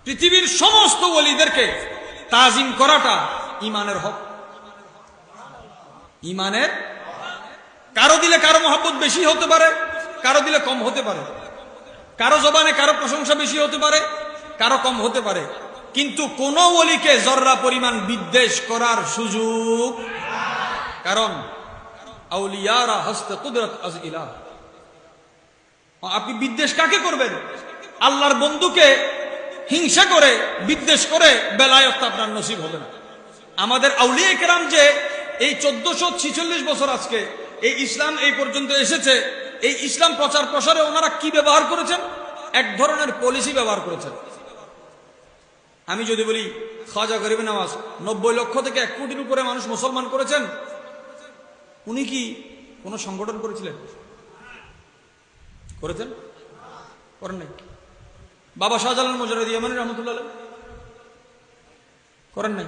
পৃথিবীর সমস্ত ওলিদেরকে তাজিম করাটা ইমানের হক। ইমানের, কারো দিলে কারো মহব্বত বেশি হতে পারে, কারো দিলে কম হতে পারে, কারো জবানে কারো প্রশংসা বেশি হতে পারে, কারো কম হতে পারে, কিন্তু কোন ওলিকে জর্রা পরিমাণ বিদ্বেষ করার সুযোগ। কারণ আউলিয়ারা হস্তে কুদরত আজ ইলাহ। আপনি বিদ্বেষ কাকে করবেন? আল্লাহর বন্ধুকে হিংসা করে বিদ্বেষ করে বেলায়েত আপনার নসিব হবে না। আমাদের আউলিয়া কেরাম যে এই 1446 বছর আজকে এই ইসলাম এই পর্যন্ত এসেছে, এই ইসলাম প্রচার প্রসারে ওনারা কি ব্যবহার করেছেন? এক ধরনের পলিসি ব্যবহার করেছেন। আমি যদি বলি খাজা গরিব নওয়াজ 90 লক্ষ থেকে 1 কোটির উপরে মানুষ মুসলমান করেছেন, উনি কি কোন সংগঠন করেছিলেন? করেছেন? করেন নাই। বাবা শাহজালাল মুজাহিদ ইয়ামানী রহমতুল্লাহ করেন নাই।